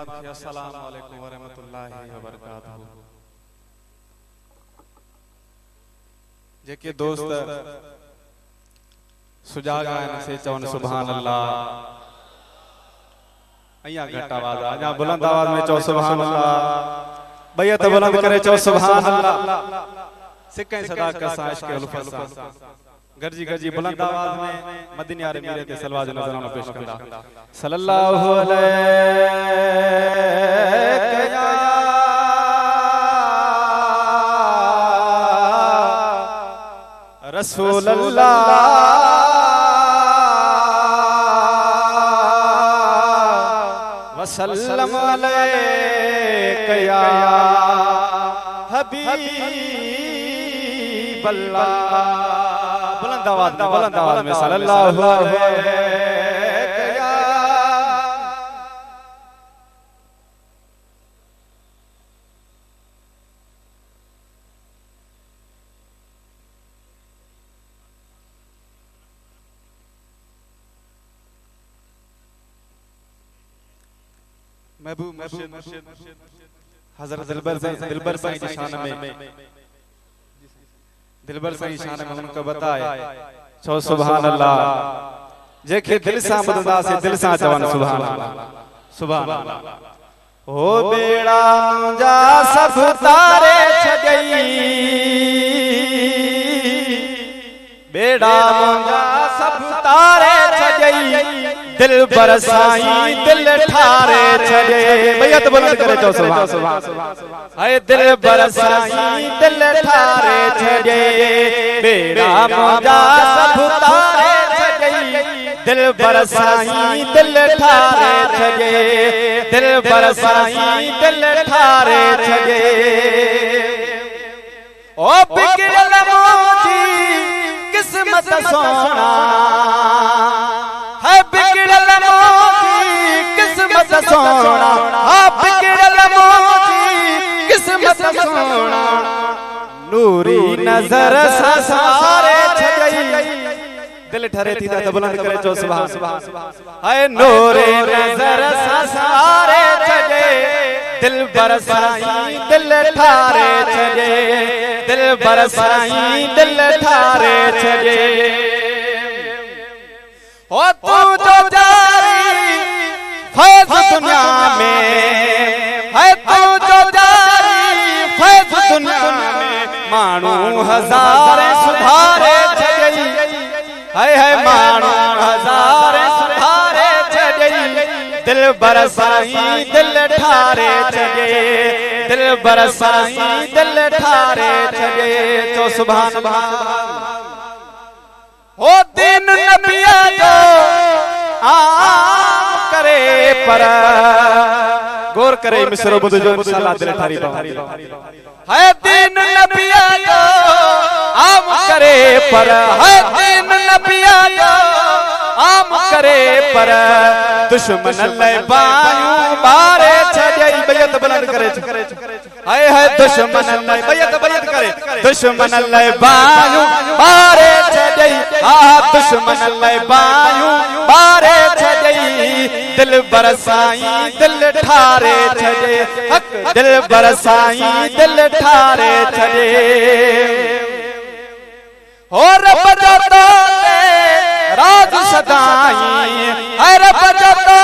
बात थी अस्सलाम वालेकुम व रहमतुल्लाहि व बरकातहू। जेके दोस्त सुजाग आहिनि से चवनि सुभान अल्लाह। अया घट आवाज आ या बुलंद आवाज में चओ सुभान अल्लाह। बैत बुलंद करे चओ सुभान अल्लाह। सिकई सदाकत सां इश्क उल्फत सां गरजी गरजी बुलंद आवाज में मदीने वाले मीरे ते सलवात जो नज़राना पेश कंदा। सल्लल्लाहु अलैहि या रसूल अल्लाह वसल्लम अलैका या हबीब अल्लाह। बुलंद आवाज में सल्लल्लाहु अलैहि या महबूब मुर्शिद हज़रत दिलबर साईं की शान में दिलबर साईं शान में उनको बताए चो सुभान अल्लाह। जेके दिल सां ॿुधंदा से दिल सां चवनि सुभान अल्लाह सुभान अल्लाह। हो बेड़ा जा सब तारे छॾई बेड़ा जा सब तारे छॾई दिल बरसाई दिल ठारे छड़े। बैत बुलंद करे चो सुभान हाय दिल बरसाई दिल ठारे छड़े बेड़ा मुंजा सब तारे छड़े दिल बरसाई दिल ठारे छड़े दिल बरसाई दिल ठारे छड़े। ओ बिगड़ल मोजी किस्मत सोना है बिगड़ल मोजी किस्मत सोना हाँ बिगड़ल मोजी किस्मत सोना नूरी नजर सा सारे छड़ई दिल ठरे थी तो बुलंद करे चो सुभान हाय नूरी नजर सा सारे छड़े दिल बरसाई दिल ठारे छड़े दिल बरसाई दिल ठारे छड़े। ओ तू जो जारी फैज़ दुनिया में है तू जो जारी फैज़ दुनिया में मानू हजारे सुधारे छड़ई है मानू हजारे सुधारे छड़ई दिल बरसाई दिल ठारे छड़े दिल बरसाई दिल ठारे छड़े चो सुभान अल्लाह। ओ दिन नबिया जो आम करे पर गौर करे मिसरो बुध जो इंशाअल्लाह दिल ठारी है दिन नबिया जो आम करे पर है दिन नबिया जो आम करे पर दुश्मन ले बायूं बारे छड़ई। बैत बुलंद करे हाय है दुश्मन ले बैत करे दुश्मन ले बायूं बारे छड़ई आ दुश्मन ले बायूं बारे छड़ई दिल बरसाई दिल ठारे छड़े हक दिल बरसाई दिल ठारे छड़े। हो रब जो तो राज सदाई है रब जो तो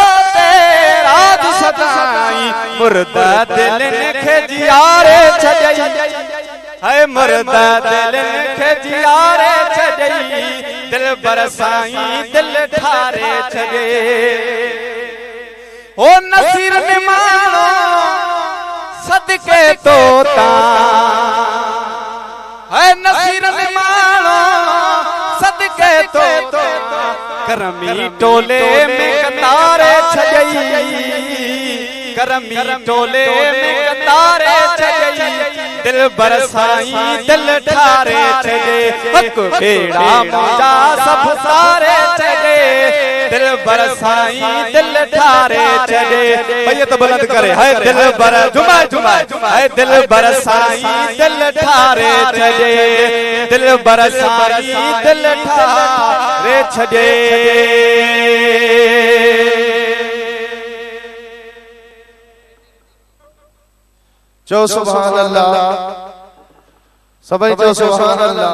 राज सदाई मुर्दा दिल ने जियारे छड़ई है मुर्दा दिल ने जियारे छड़ई दिल बरसाई दिल ठारे छड़े। ओ नसीर में मानो सदके तोता है नसीर में मानो सदके तोता करमी टोले में कतारे छड़ई करमी टोले में कतारे छड़ई दिल बरसाई दिल ठारे छड़े हक बेड़ा मुंजा सब सारे छड़े दिल बरसाई दिल ठारे छड़े। बैत बुलंद करे है दिल बर जुमा जुमा है दिल बरसाई दिल ठारे छड़े दिल बरसाई दिल ठारे छड़े। चो सुभान अल्लाह, सभी चो सुभान अल्लाह।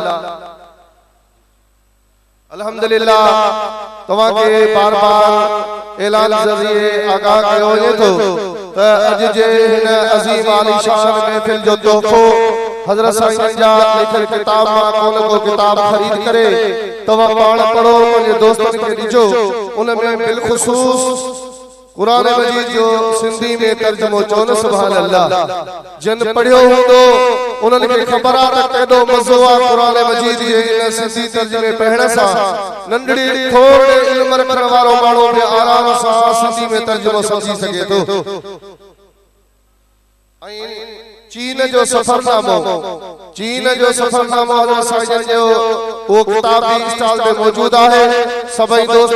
अल्हम्दुलिल्लाह तवा के बार बार ऐलान जरिए आगाह कयो वञे थो त अज जे हिन अजीम आलीशान महफिल जो तोहफो हजरत साईं जा लिखल किताब मां को किताब खरीद करे तवा पाण पढ़ो, मुंहिंजे दोस्तन खे ॾिजो। उन में बिलखुसूस कुरान मजीद जो सिंधी में तर्जुमो चो न सुभान अल्लाह। जन पढ़ियो हूंदो उन्हनि खे ख़बर आहे त केॾो मज़ो आहे कुरान मजीद जे इन सिंधी तर्जुमे पढ़ण सां। नंढड़ी थोरे इल्म रखण वारो माण्हू बि आराम सां सिंधी में तर्जुमो सम्झी सघे थो। चीन जो सफरनामो हज़रत साईं जो वो किताब भी स्टॉल पे मौजूद है। सभी दोस्त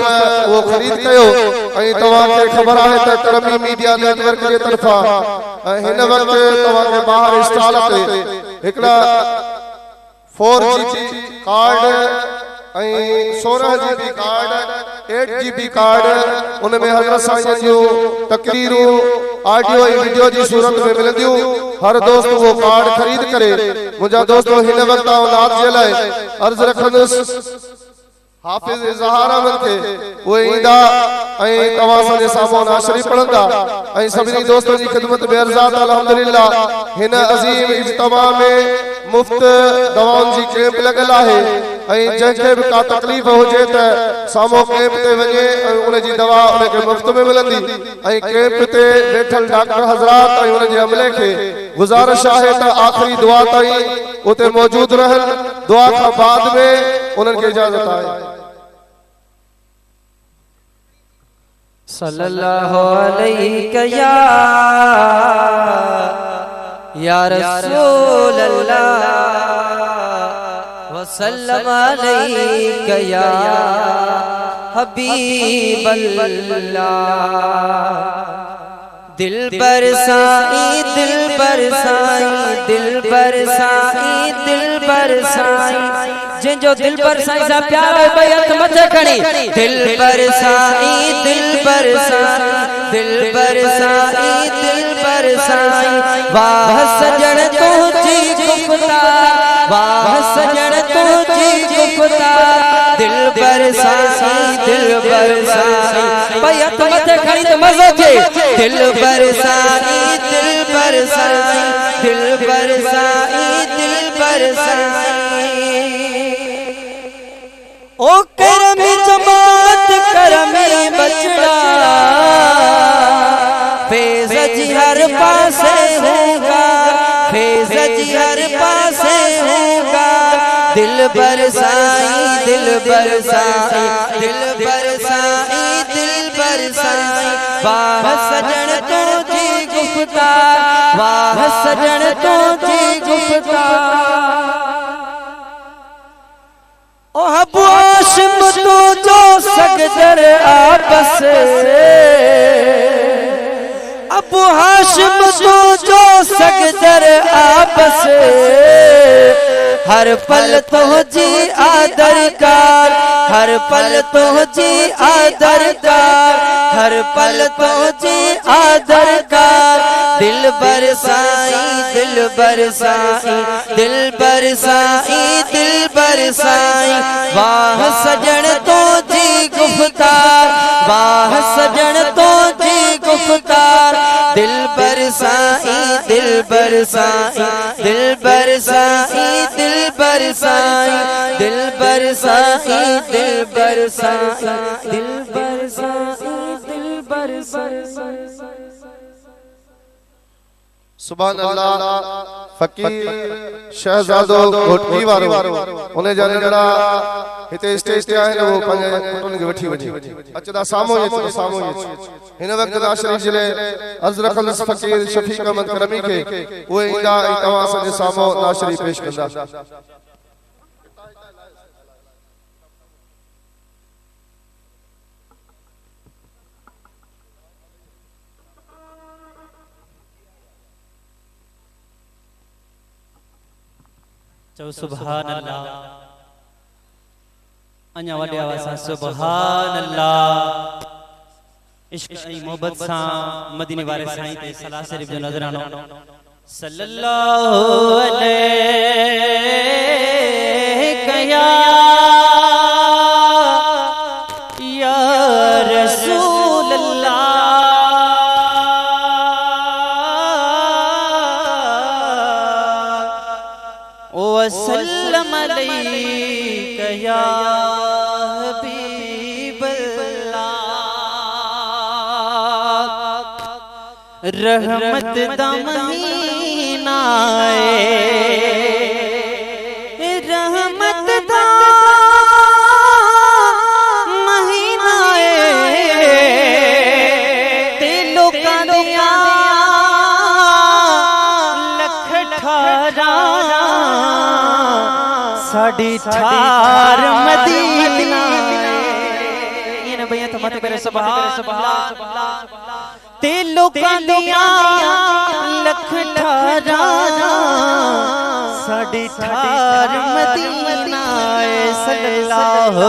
वो खरीद कयो। ऐं तवा के खबर है त करमी मीडिया नेटवर्क के तरफा हिन वक्त तवा के बाहर स्टॉल पे एकड़ा 4GB कार्ड ऐं 16GB कार्ड 8GB कार्ड उनमें हजरत साईं जो तकरीरूं ऑडियो ऐं वीडियो जी सूरत में मिलंदियूं। हर दोस्त वो कार्ड खरीद करे। मुझा दोस्तों हिन वक्त औलाद जे लाइ अर्ज रखंदुसि हाफिज इज़हार अहमद के वो ईंदा ऐं तव्हां असांजे साम्हूं नाशरी पढ़ंदा ऐं सभिनी दोस्तनि जी ख़िदमत में अर्ज़ आहे। अल्हम्दुलिल्लाह हिन अज़ीम इज्तिमा में मुफ्त दवाउनि जी कैंप लॻल आहे ऐं जंहिंखे बि का तकलीफ़ हुजे त साम्हूं कैंप ते वञे ऐं उन जी दवा उनखे मुफ्त में मिलंदी। ऐं कैंप ते वेठल डॉक्टर हज़रात ऐं उन जे अमले खे गुज़ारिश आहे त आख़िरी दुआ ताईं उते मौजूद रहनि। दुआ खां बाद में उन्हनि खे इजाज़त आहे। सल्लल्लाहु अलैहि या रसूल अल्लाह वसल्लम अलैहि या हबीब अल्लाह। दिल बरसाई दिल बरसाई दिल बरसाई दिल बरसाई जो दिल बरसाई सा प्यार है भाई हथ मथे खणी। दिल बरसाई दिल बरसाई दिल बरसाई दिल बरसाई वाह सजण तुझी गुफ्ता वाह सजण तुझी गुफ्ता। दिल बरसाई भाई हथ मथे खणी तो मज़ो थे। दिल बरसाई दिल बरसाई दिल बरसाई दिल बरसाई। ओ करमी जमात करमी बचड़ा फैज़ जी हर पासे होगा फैज़ जी हर पासे होगा। दिल बरसाई दिल बरसाई दिल बरसाई दिल बरसाई वाह सजन तुझी गुफ्ता वाह सजन तुझी गुफ्ता। ओ अबू हाशिम तू जो सगदर आपस अबू हाशिम तू जो सगदर आपस हर पल तुझी आदर कार हर पल तुझी आदर कार हर पल तुझी आदर कार। दिल बरसाई दिल बरसाई दिल बरसाई दिल बरसाई वाह सजन तुझी गुफ्तार वाह सजन तुझी गुफ्तार। दिल बरसाई दिल बरसाई दिल बरसाई दिल बरसाई दिल बरसाई दिल बरसाई दिल बरसाई दिल बरसाई। सुभान अल्लाह। फकीर शहजादो घोटकी वारो उन्हें जाने जड़ा हिते स्टेज ते आए वो पंजे कुटुन के वठी वठी अचदा सामो ये सामो ये हिन वक्त नाशरी जिले अर्ज रखल फकीर शफीक अहमद करमी के वो इंदा तवा सजे सामो नाशरी पेश कंदा। चो सुभान अल्लाह अन्या वडे आवाज सां सुभान अल्लाह। इश्क ऐं मोहब्बत सां मदीने वारे साईं ते सलाह शरीफ जो नज़रानो सल्लल्लाहु अलैहि या रसूल अल्लाह वसल्लम अलैका या हबीब अल्लाह। रहमत दा महीना है, रहमत दा महीना है, ते लोकां दियां लख ठारा साडी ठार मदीना ये ना भैया तो मत करे सुभान अल्लाह। ते लोकां दियां लख ठारा साडी ठार मदीना है। सल्लल्लाहु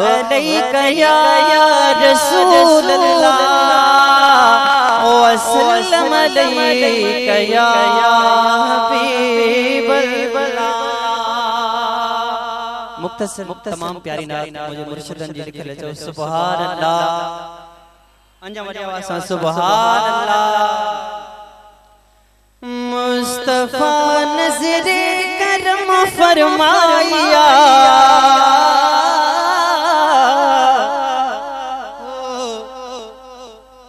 अलैका या रसूल अल्लाह वसल्लम अलैका या हबीब अल्लाह। मुख्तसर तमाम प्यारी नात मुझे मुर्शिदन जी लिखे ले सुभान अल्लाह। अंजाम आवाज़ सुभान अल्लाह। मुस्तफा नज़रे करम फरमाया,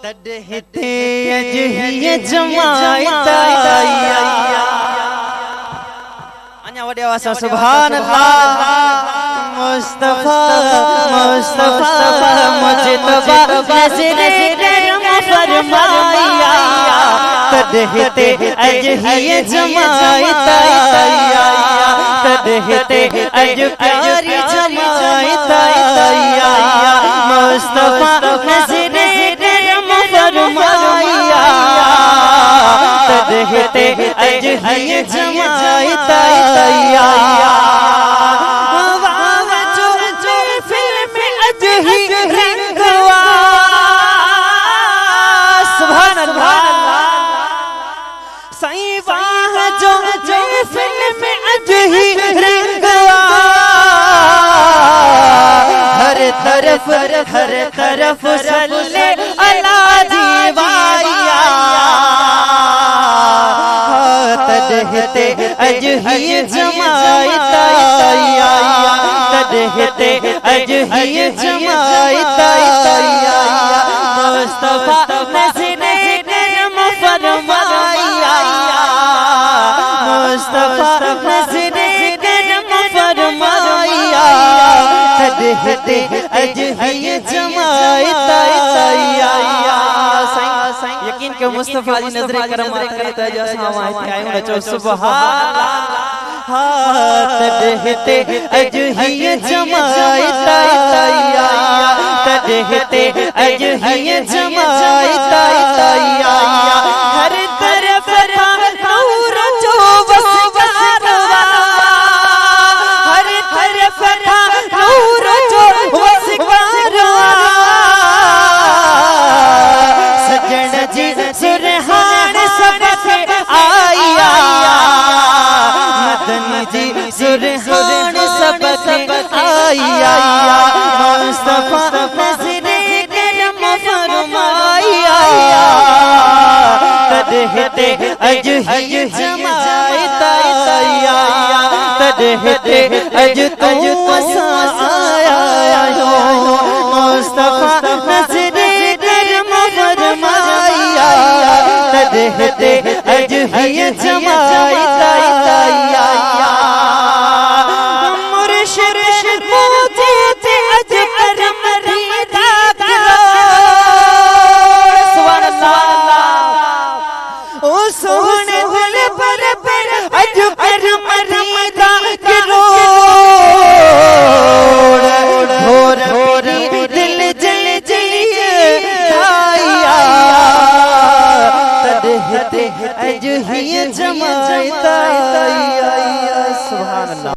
तड़हते अजहिय जमायत आया। अन्या वडे आवाज़ सुभान अल्लाह। मुस्तफा मुस्तफा मुजतबा नज़रे करम फरमाया, तड़हते अजहिय जमायत आया, तड़हते अज प्यारी जमायत आया। मुस्तफा नज़रे करम फरमाया, तड़हते अजहिय जमायत आया। हर तरफ सल्ले अला जीवाया, तड़हते अजहिय जमायत आया, तड़हते अजहिय जमायत आया। मुस्तफा नज़रे करम फरमाया, मुस्तफा नज़रे करम फरमाया, तड़हते अजहिय जमायत आया। यकीन के मुस्तफा जी नज़रे करम करता है जैसा हमारे आए हो सुभान अल्लाह। तड़हते अजहिय जमायत आया, तड़हते अजहिय जमायत आया। हर तरफ नूर जो बस कारवा, हर तरफ नूर जो बस कारवा। सजन जी सुरहान सबक आया, मदन जी सुरहान सबक आया। मुस्तफा नज़रे करम फरमाया, तड़हते अजहिय जमायत आया, तड़हते अज तू आया हो। मुस्तफा नज़रे करम फरमाया, तड़हते अजहिय जमायत